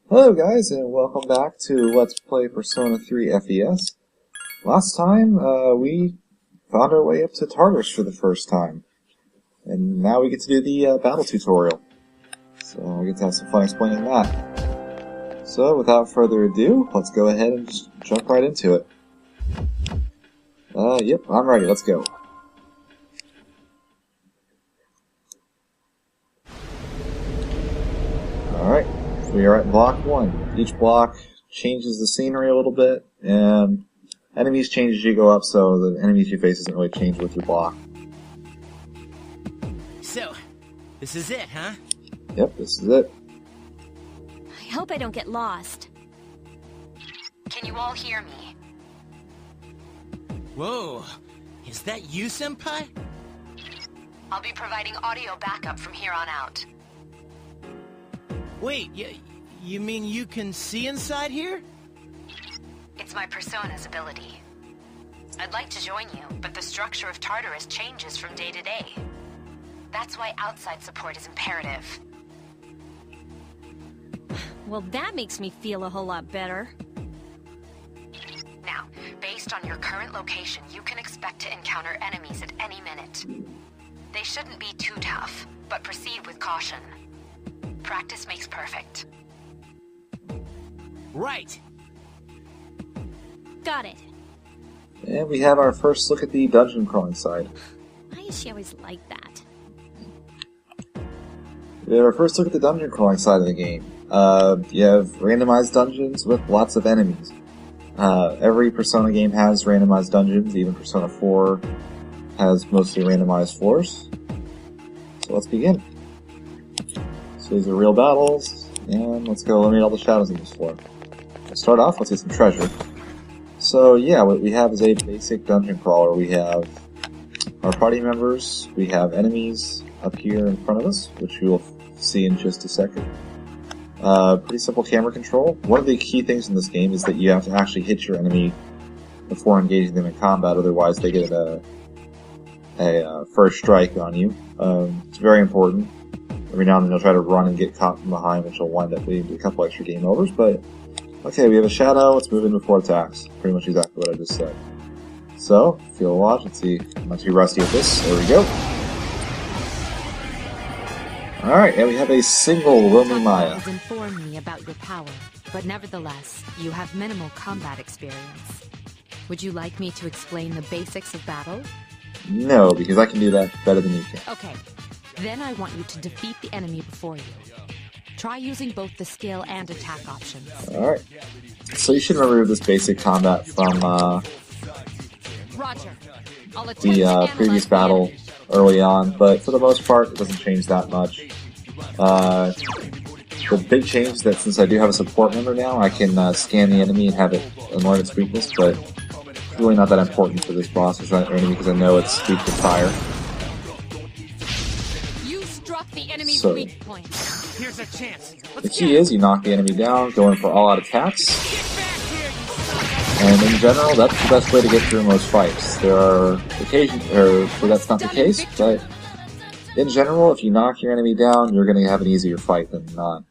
Hello guys, and welcome back to Let's Play Persona 3 FES. Last time, we found our way up to Tartarus for the first time. And now we get to do the battle tutorial. So we get to have some fun explaining that. So without further ado, let's go ahead and just jump right into it. Yep, I'm ready, let's go. Alright. We are at block 1. Each block changes the scenery a little bit, and enemies change as you go up, so the enemies you face doesn't really change with your block. So, this is it, huh? Yep, this is it. I hope I don't get lost. Can you all hear me? Whoa, is that you, Senpai? I'll be providing audio backup from here on out. Wait, you mean you can see inside here? It's my Persona's ability. I'd like to join you, but the structure of Tartarus changes from day to day. That's why outside support is imperative. Well, that makes me feel a whole lot better. Now, based on your current location, you can expect to encounter enemies at any minute. They shouldn't be too tough, but proceed with caution. Practice makes perfect. Right. Got it. And we have our first look at the dungeon crawling side. Why is she always like that? We have our first look at the dungeon crawling side of the game. You have randomized dungeons with lots of enemies. Every Persona game has randomized dungeons, even Persona 4 has mostly randomized floors. So let's begin. So these are real battles, and let's go eliminate all the shadows on this floor. To start off, let's get some treasure. So yeah, what we have is a basic dungeon crawler. We have our party members, we have enemies up here in front of us, which we will see in just a second. Pretty simple camera control. One of the key things in this game is that you have to actually hit your enemy before engaging them in combat, otherwise they get a first strike on you. It's very important. Every now and then they'll try to run and get caught from behind, which will wind up leading to a couple extra game overs, but okay, we have a shadow, let's move in before attacks. Pretty much exactly what I just said. So, if you'll watch, let's see, I'm not too rusty at this, there we go. Alright, and we have a single Romy Maya. Has informed me about your power, but nevertheless, you have minimal combat experience. Would you like me to explain the basics of battle? No, because I can do that better than you can. Okay. Then I want you to defeat the enemy before you. Try using both the skill and attack options. Alright. So you should remember this basic combat from Roger. the previous battle early on, but for the most part, it doesn't change that much. The big change is that since I do have a support member now, I can scan the enemy and have it learn its weakness, but it's really not that important for this boss or enemy because I know it's weak to fire. The enemy's So, weak point. Here's a chance. the key is you knock the enemy down, go in for all-out attacks, and in general, that's the best way to get through most fights. There are occasions where that's not the case, but in general, if you knock your enemy down, you're going to have an easier fight than not.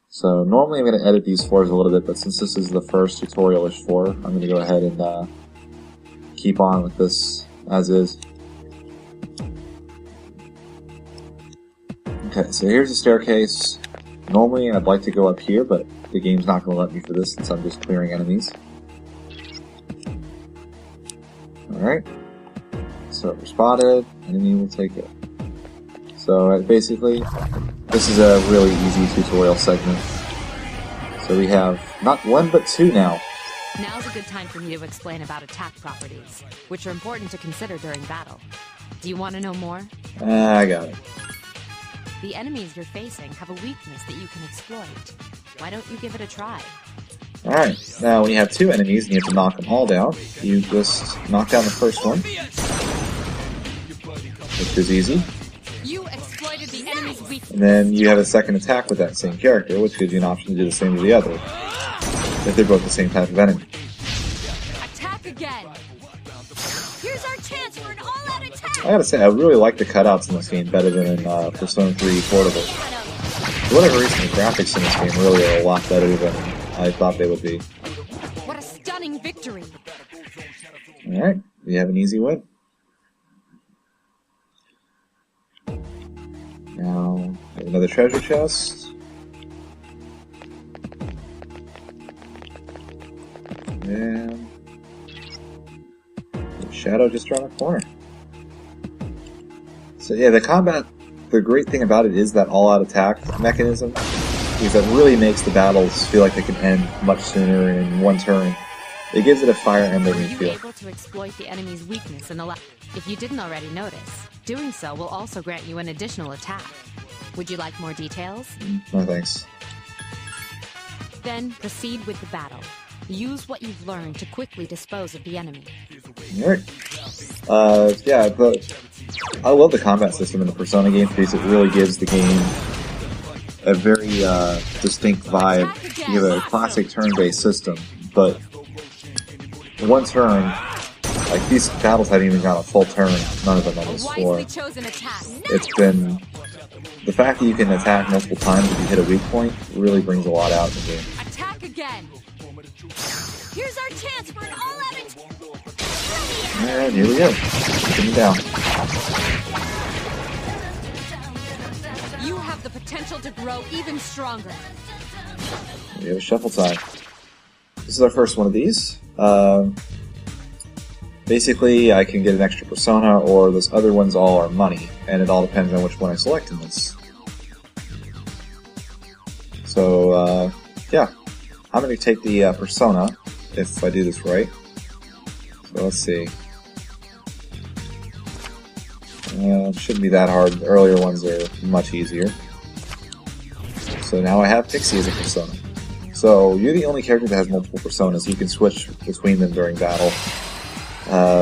So normally I'm going to edit these floors a little bit, but since this is the first tutorial-ish floor, I'm going to go ahead and keep on with this as is. Okay, so here's the staircase. Normally I'd like to go up here, but the game's not going to let me for this since I'm just clearing enemies. Alright. So we're spotted, enemy will take it. So basically, this is a really easy tutorial segment. So we have not one but two now. Now's a good time for me to explain about attack properties, which are important to consider during battle. Do you want to know more? I got it. The enemies you're facing have a weakness that you can exploit. Why don't you give it a try? Alright, now when you have two enemies and you have to knock them all down, you just knock down the first one, which is easy. You exploited the enemy's weakness. And then you have a second attack with that same character, which gives you an option to do the same to the other, if they're both the same type of enemy. Attack again. Here's our chance for an all-out attack. I gotta say, I really like the cutouts in this game better than in Persona 3 Portable. For whatever reason, the graphics in this game really are a lot better than I thought they would be. What a stunning victory! Alright, we have an easy win. Now, I have another treasure chest. And shadow just around the corner. So yeah, the combat, the great thing about it is that all-out attack mechanism, because that really makes the battles feel like they can end much sooner in one turn. It gives it a Fire Emblem Were you feel. able to exploit the enemy's weakness and allow... If you didn't already notice, doing so will also grant you an additional attack. Would you like more details? No thanks. Then proceed with the battle. Use what you've learned to quickly dispose of the enemy. Alright. Yeah, I love the combat system in the Persona games because it really gives the game a very distinct vibe. You have a classic turn-based system, but one turn, like these battles haven't even got a full turn, none of them on this floor. It's been... The fact that you can attack multiple times if you hit a weak point really brings a lot out in the game. Attack again! Here's our chance for an all-out... And here we go. Put me down. You have the potential to grow even stronger. We have a shuffle time. This is our first one of these. Basically, I can get an extra persona, or those other ones all are money, and it all depends on which one I select in this. So, yeah. I'm going to take the persona, if I do this right. So let's see. It shouldn't be that hard. The earlier ones are much easier. So now I have Pixie as a persona. So you're the only character that has multiple personas. You can switch between them during battle.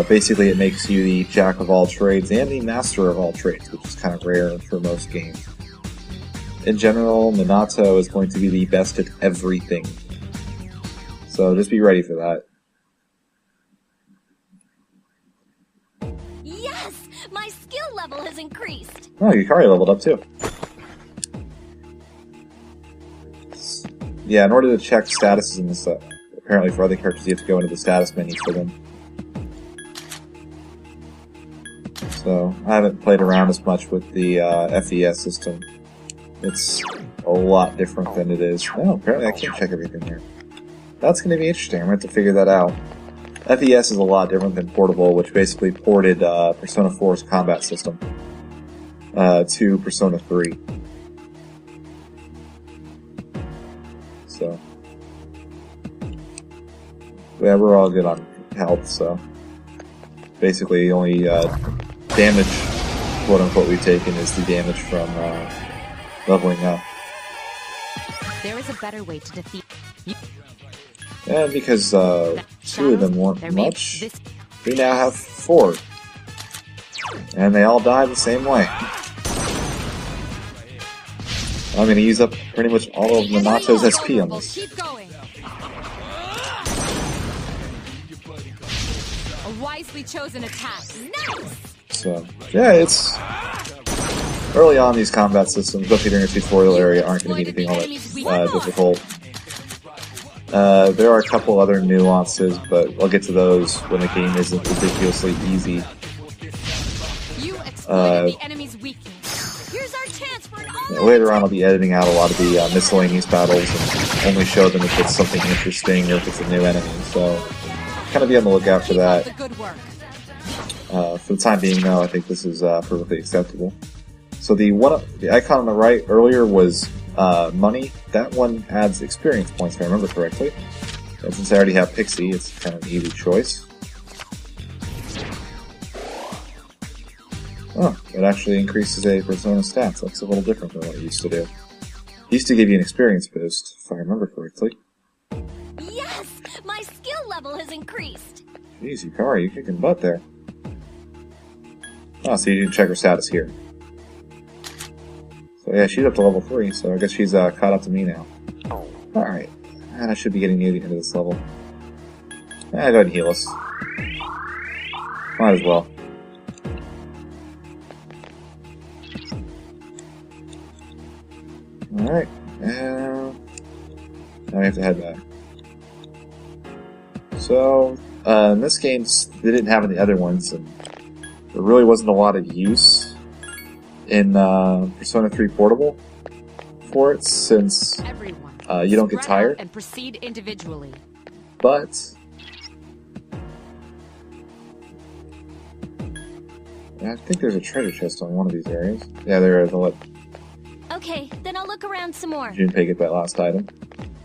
Basically, it makes you the jack of all trades and the master of all trades, which is kind of rare for most games. In general, Minato is going to be the best at everything. So just be ready for that. Yes! My skill level has increased! Oh, Yukari leveled up too. Yeah, in order to check statuses in this, apparently for other characters, you have to go into the status menu for them. So, I haven't played around as much with the FES system. It's a lot different than it is. Oh, apparently I can't check everything here. That's going to be interesting. I'm going to have to figure that out. FES is a lot different than Portable, which basically ported Persona 4's combat system to Persona 3. So, yeah, we're all good on health, so basically the only damage, quote-unquote, we've taken is the damage from leveling up. There is a better way to defeat you. And because two of them weren't much, we now have 4. And they all die the same way. I'm going to use up pretty much all of Minato's SP on this. Keep going. A wisely chosen attack. Nice. So, yeah, it's... Early on, these combat systems, especially during a tutorial area, aren't going to be anything all that difficult. There are a couple other nuances, but I'll get to those when the game isn't ridiculously easy. You exploited the enemy's weakness. Here's our chance for an all-out Later on, I'll be editing out a lot of the miscellaneous battles and only show them if it's something interesting or if it's a new enemy. So, kind of be on the lookout for that. the good work. For the time being, though, I think this is perfectly acceptable. So the icon on the right earlier was money. That one adds experience points, if I remember correctly. And since I already have Pixie, it's kind of an easy choice. Oh, it actually increases a persona stats. That's a little different than what it used to do. It used to give you an experience boost, if I remember correctly. Yes! My skill level has increased! Jeez, Yukari, you're kicking butt there. Oh, so you didn't check her status here. So yeah, she's up to level 3, so I guess she's caught up to me now. Alright, and I should be getting near the end of this level. Go ahead and heal us. Might as well. Alright, and now we have to head back. So, in this game, they didn't have any other ones, and there really wasn't a lot of use in Persona 3 Portable for it, since you don't get tired. And proceed individually. But I think there's a treasure chest on one of these areas. Yeah, there is. I'll let Okay, then I'll look around some more. Junpei get that last item.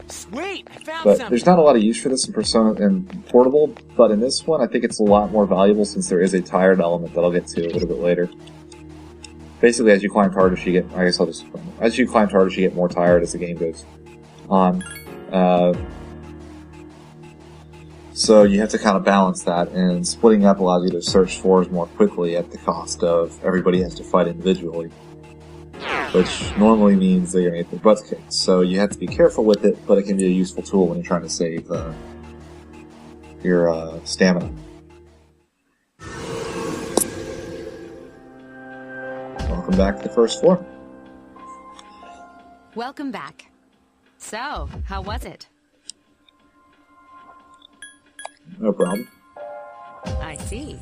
Sweet, I found But something. there's not a lot of use for this in Persona and Portable, but in this one I think it's a lot more valuable since there is a tired element that I'll get to a little bit later. Basically, as you climb harder, as you climb harder, you get more tired as the game goes on. So you have to kind of balance that, and splitting up allows you to search floors more quickly at the cost of everybody has to fight individually, which normally means they're going to get their butts kicked. So you have to be careful with it, but it can be a useful tool when you're trying to save your stamina. Welcome back to the first floor. Welcome back. So, how was it? No problem. I see.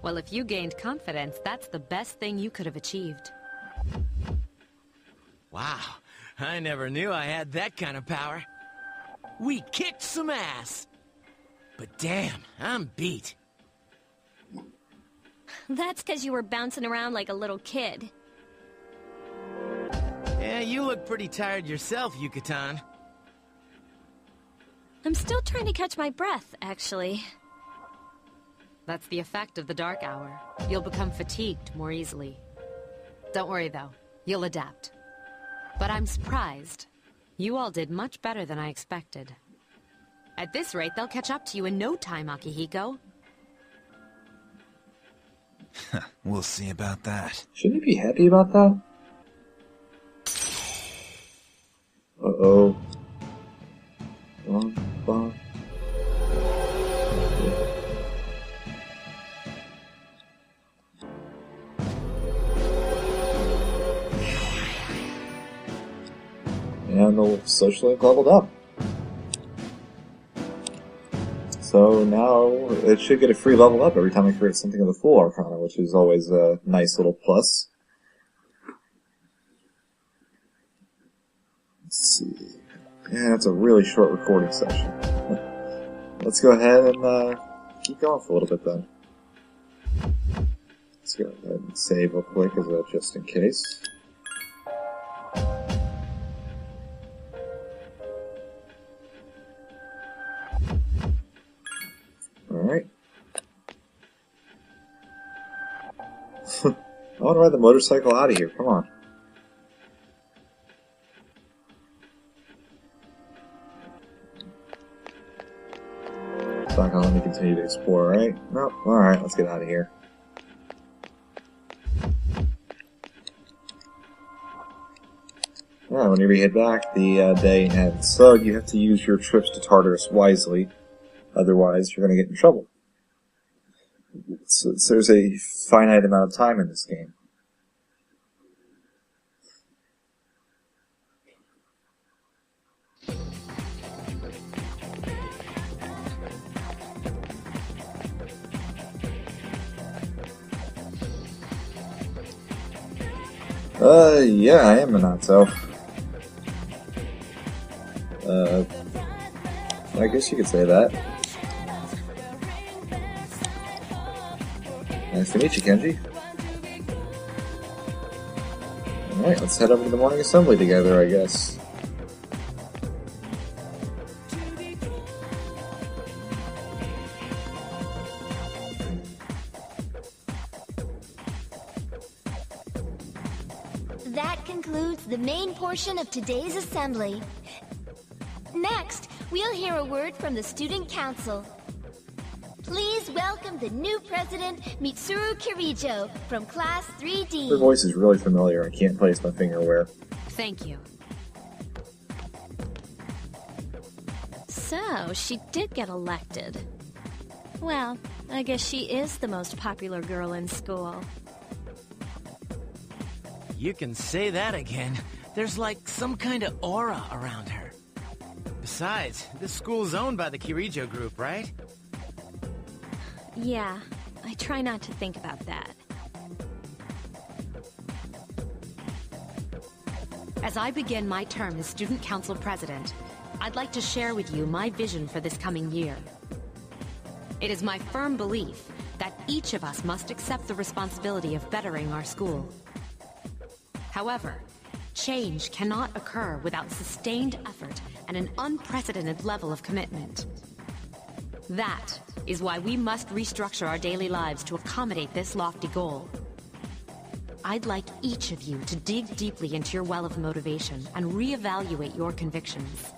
Well, if you gained confidence, that's the best thing you could have achieved. Wow, I never knew I had that kind of power. We kicked some ass. But damn, I'm beat. That's because you were bouncing around like a little kid. Yeah, you look pretty tired yourself, Yucatan. I'm still trying to catch my breath, actually. That's the effect of the dark hour. You'll become fatigued more easily. Don't worry, though. You'll adapt. But I'm surprised. You all did much better than I expected. At this rate, they'll catch up to you in no time, Akihiko. We'll see about that. Shouldn't you be happy about that? Uh-oh. Bon. And the social link leveled up. So now it should get a free level up every time I create something of the full Arcana, which is always a nice little plus. Let's see. Yeah, it's a really short recording session. Let's go ahead and keep going for a little bit then. Let's go ahead and save real quick as a just in case. Alright. I want to ride the motorcycle out of here, come on. It's not gonna let me continue to explore, right? Nope. Alright, let's get out of here. Yeah, whenever you head back, the day ends. So you have to use your trips to Tartarus wisely. Otherwise, you're gonna get in trouble. So there's a finite amount of time in this game. Yeah, I am Minato. I guess you could say that. Nice to meet you, Kenji. Alright, let's head over to the morning assembly together, I guess. That concludes the main portion of today's assembly. Next, we'll hear a word from the Student Council. Please welcome the new president, Mitsuru Kirijo, from Class 3D. Her voice is really familiar. I can't place my finger where. Thank you. So, she did get elected. Well, I guess she is the most popular girl in school. You can say that again. There's like some kind of aura around her. Besides, this school's owned by the Kirijo group, right? Yeah, I try not to think about that. As I begin my term as Student Council President, I'd like to share with you my vision for this coming year. It is my firm belief that each of us must accept the responsibility of bettering our school. However, change cannot occur without sustained effort and an unprecedented level of commitment. That is why we must restructure our daily lives to accommodate this lofty goal. I'd like each of you to dig deeply into your well of motivation and reevaluate your convictions.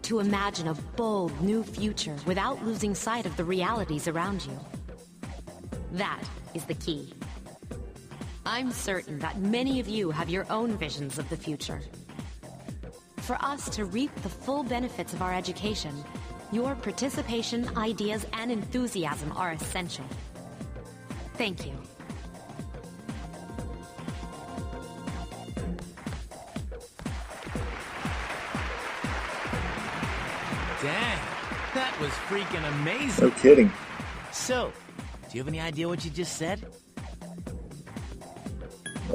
To imagine a bold new future without losing sight of the realities around you. That is the key. I'm certain that many of you have your own visions of the future. For us to reap the full benefits of our education, your participation, ideas, and enthusiasm are essential. Thank you. Dang, that was freaking amazing. No kidding. So, do you have any idea what you just said?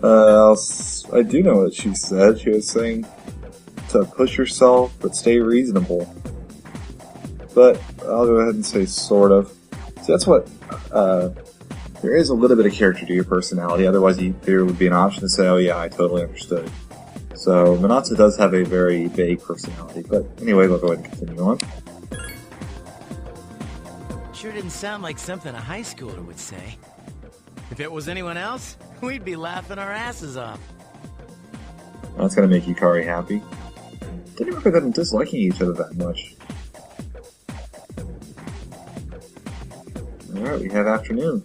I do know what she said. She was saying to push yourself, but stay reasonable. But I'll go ahead and say sort of. So that's what, there is a little bit of character to your personality, otherwise there would be an option to say, oh yeah, I totally understood. So, Minatsu does have a very vague personality, but anyway, we'll go ahead and continue on. Sure didn't sound like something a high schooler would say. If it was anyone else, we'd be laughing our asses off. That's gonna make Yukari happy. Didn't remember them disliking each other that much. Alright, we have afternoon.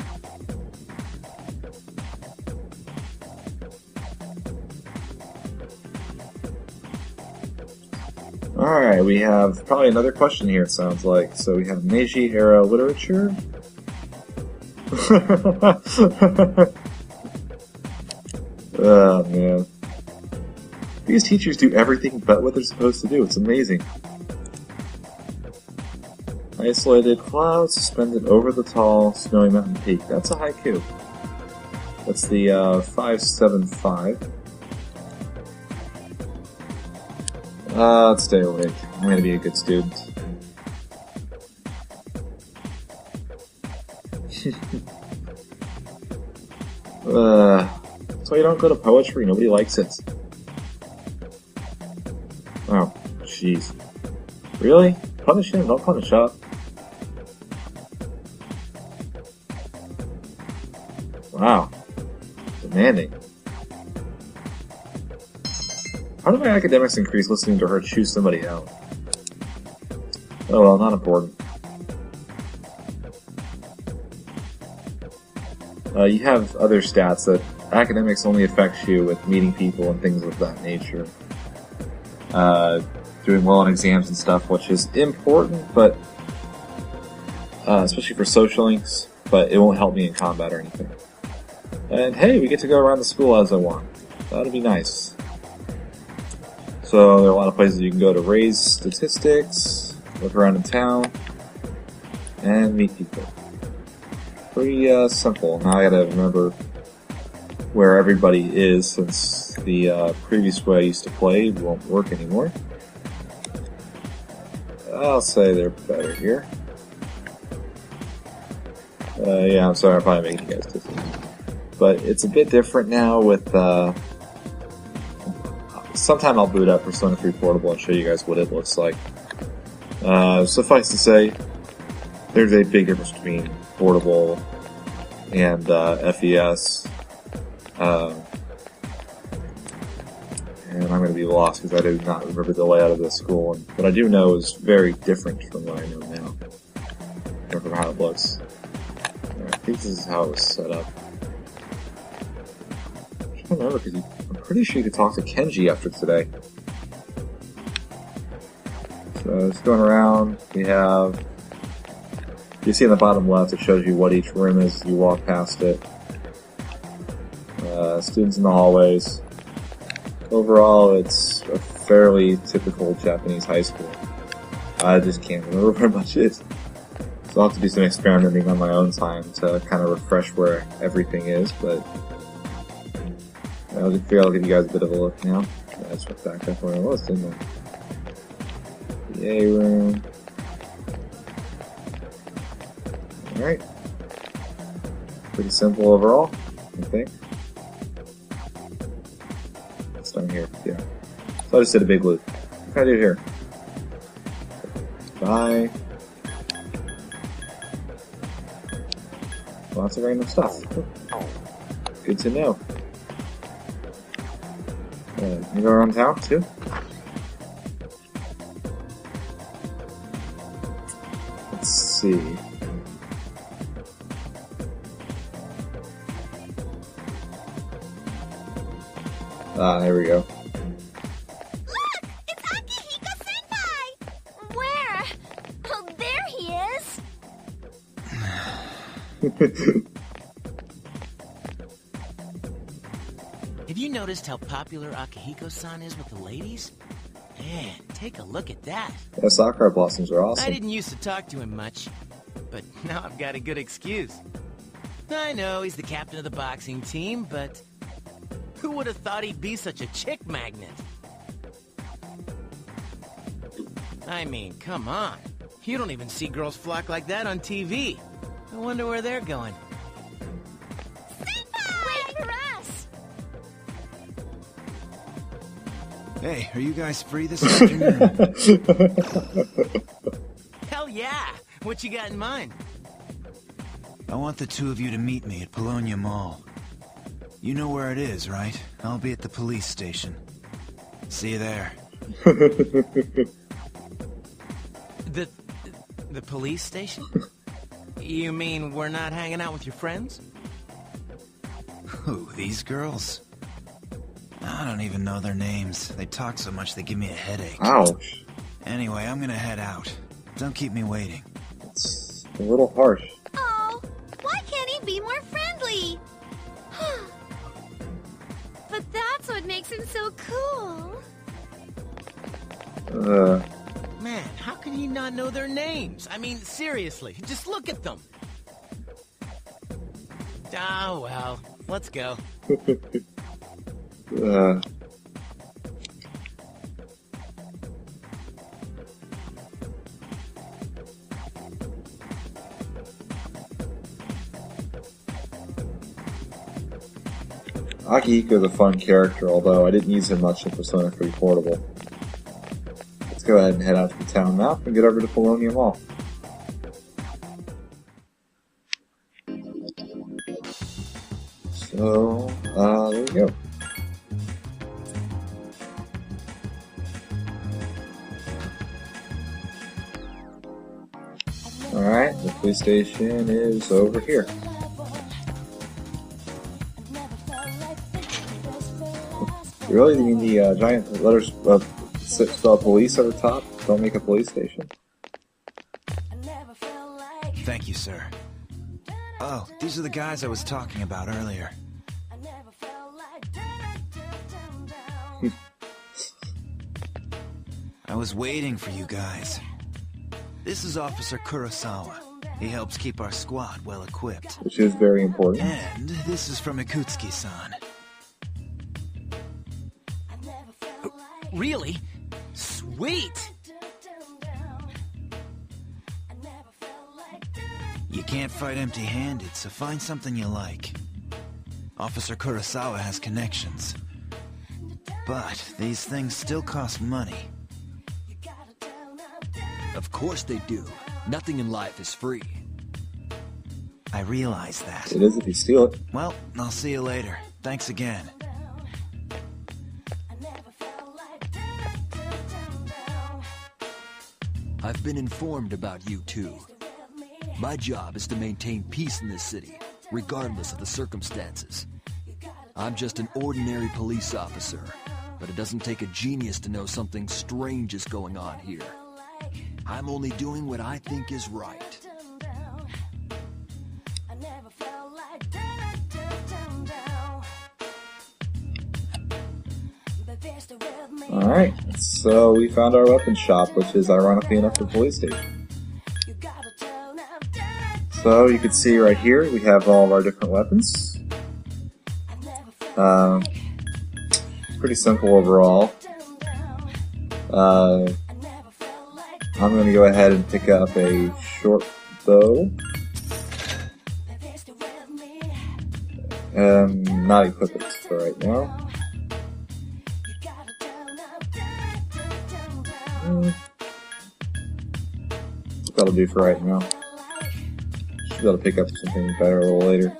Alright, we have probably another question here, it sounds like. So we have Meiji era literature. Oh man. These teachers do everything but what they're supposed to do. It's amazing. Isolated clouds suspended over the tall, snowy mountain peak. That's a haiku. That's the 575. Let's stay awake. I'm gonna be a good student. That's why you don't go to poetry. Nobody likes it. Oh, jeez. Really? Punish him, don't punish up. Wow. Demanding. How do my academics increase listening to her choose somebody out? Oh well, not important. You have other stats that academics only affects you with meeting people and things of that nature. Doing well on exams and stuff, which is important, but especially for social links, but it won't help me in combat or anything. And hey, we get to go around the school as I want. That'll be nice. So there are a lot of places you can go to raise statistics, look around in town, and meet people. Pretty simple. Now I gotta remember where everybody is, since the previous way I used to play won't work anymore. I'll say they're better here. Yeah, I'm sorry, I'm probably making you guys dizzy. But it's a bit different now with, sometime I'll boot up Persona 3 Portable and show you guys what it looks like. Suffice to say, there's a big difference between Portable and FES. And I'm going to be lost because I do not remember the layout of this school. And what I do know is very different from what I know now. Or from how it looks. I think this is how it was set up. I can't remember because I'm pretty sure you could talk to Kenji after today. So just going around, we have... You see in the bottom left, it shows you what each room is as you walk past it. Students in the hallways. overall, it's a fairly typical Japanese high school. I just can't remember where much is. So I'll have to do some experimenting on my own time to kind of refresh where everything is, but I'll just figure I'll give you guys a bit of a look now. That's what back up where I was, didn't I? The A room. Alright. Pretty simple overall, I think. It's down here, yeah. So I just did a big loop. What can I do here? Bye. Lots of random stuff. Good to know. You go around town too? Let's see. Ah, there we go. Look! It's Akihiko-senpai! Where? Oh, there he is! Have you noticed how popular Akihiko-san is with the ladies? Man, take a look at that. Yeah, Sakura blossoms are awesome. I didn't used to talk to him much, but now I've got a good excuse. I know he's the captain of the boxing team, but who would have thought he'd be such a chick magnet? I mean, come on. You don't even see girls flock like that on TV. I wonder where they're going. Wait for us! Hey, are you guys free this afternoon? Hell yeah! What you got in mind? I want the two of you to meet me at Polonia Mall. You know where it is, right? I'll be at the police station. See you there. The police station? You mean we're not hanging out with your friends? Who, these girls? I don't even know their names. They talk so much they give me a headache. Ouch. Anyway, I'm gonna head out. Don't keep me waiting. It's a little harsh. Oh, why can't he be more friendly? But that's what makes him so cool. Man, how can he not know their names? I mean, seriously, just look at them. Ah, well, let's go. Akihiko's a fun character, although I didn't use him much in Persona 3 Portable. Let's go ahead and head out to the town map and get over to Polonia Mall. So, there we go. Alright, the police station is over here. Really? You mean the giant letters spell police at the top? Don't make a police station? Thank you, sir. Oh, these are the guys I was talking about earlier. I was waiting for you guys. This is Officer Kurosawa. He helps keep our squad well equipped. Which is very important. And this is from Ikutsuki-san. Really? Sweet! You can't fight empty-handed, so find something you like. Officer Kurosawa has connections. But these things still cost money. Of course they do. Nothing in life is free. I realize that. It is if you steal it. Well, I'll see you later. Thanks again. I've been informed about you two. My job is to maintain peace in this city, regardless of the circumstances. I'm just an ordinary police officer, but it doesn't take a genius to know something strange is going on here. I'm only doing what I think is right. Alright, so we found our weapon shop, which is ironically enough the police station. So you can see right here we have all of our different weapons. Pretty simple overall. I'm going to go ahead and pick up a short bow. Not equip it for right now. That'll do for right now. Should be able to pick up something better a little later.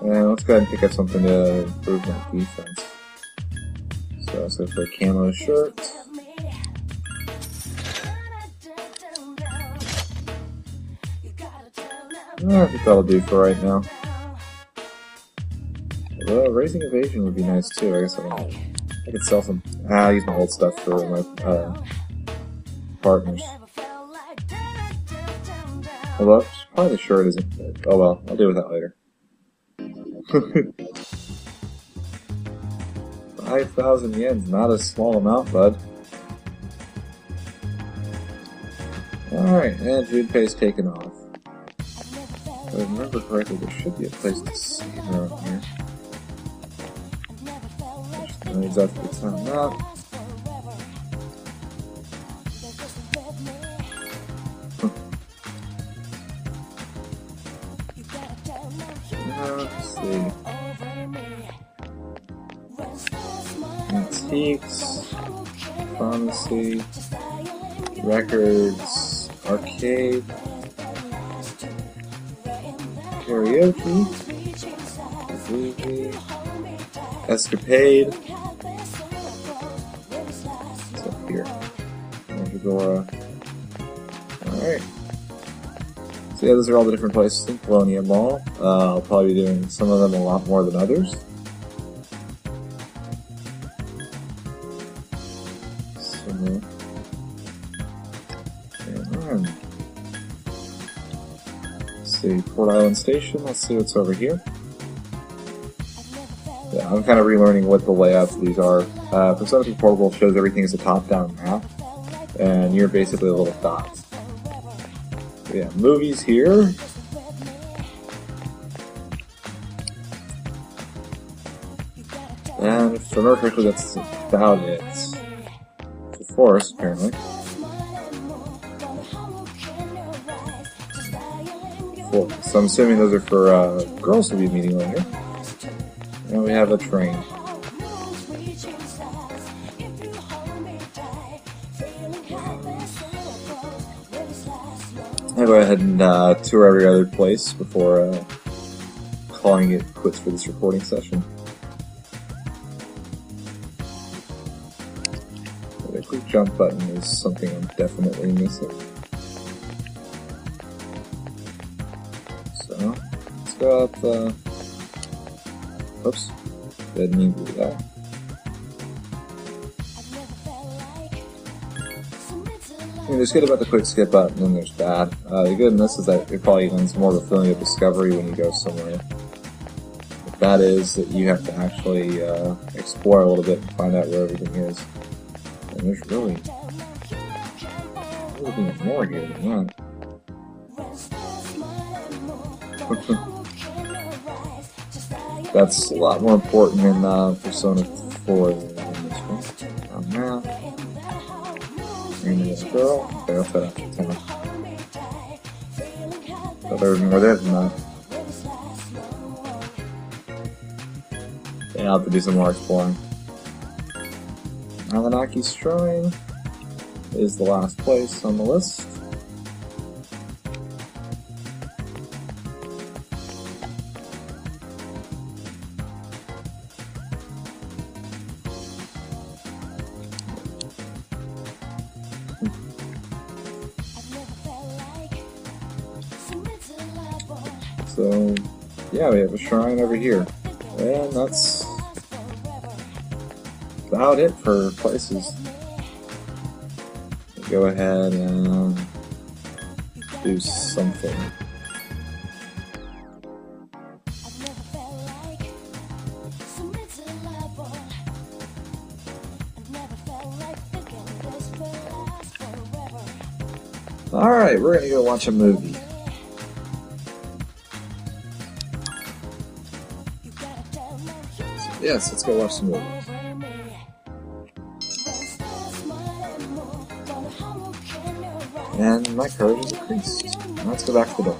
And let's go ahead and pick up something to improve my defense. So let's go for a camo shirt. I think that'll do for right now. Although raising evasion would be nice too. I guess I could sell some. I'll use my old stuff for my partners. Although probably the shirt isn't good. Oh well, I'll deal with that later. 5,000 yen's, not a small amount, bud. Alright, and Junpei's taken off. If I remember correctly, there should be a place to save around here. Not exactly the time now. Let's see. Antiques, pharmacy, records, arcade, karaoke, escapade. What's up here? Agora. Alright. So yeah, those are all the different places in Colonia Mall. I'll probably be doing some of them a lot more than others. Let's see, Port Island Station. Let's see what's over here. Yeah, I'm kind of relearning what the layouts of these are. Persona 2 Portable shows everything as a top-down map, and you're basically a little dot. So yeah, movies here. And if I remember correctly, that's about it. The forest, apparently. So I'm assuming those are for girls to be meeting later. And we have a train. I'll go ahead and tour every other place before calling it quits for this recording session. The quick jump button is something I'm definitely missing. So, let's go up oops, didn't mean to do that. There's good about the quick skip button and there's bad. The good in this is that it probably ends more of a feeling of discovery when you go somewhere. The bad is that you have to actually explore a little bit and find out where everything is. And there's really more here than that. That's a lot more important in Persona 4 than this one. Now, this girl. Okay, I'll set up the town. So there's more there than that. Yeah, I'll have to do some more exploring. Alanaki's Shrine is the last place on the list. So, yeah, we have a shrine over here. And that's about it for places. Go ahead and do something. Alright, we're gonna go watch a movie. Yes, let's go watch some movies. And my courage is increased. Let's go back to the door.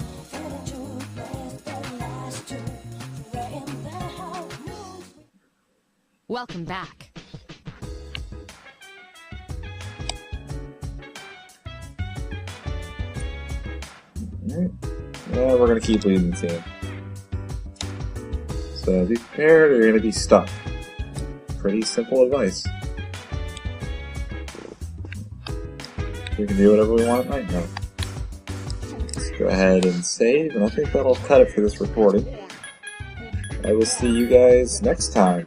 Welcome back. Alright. Yeah, we're gonna keep leading the team. So be prepared or you're gonna be stuck. Pretty simple advice. We can do whatever we want at night now. Let's go ahead and save, and I think that'll cut it for this recording. I will see you guys next time.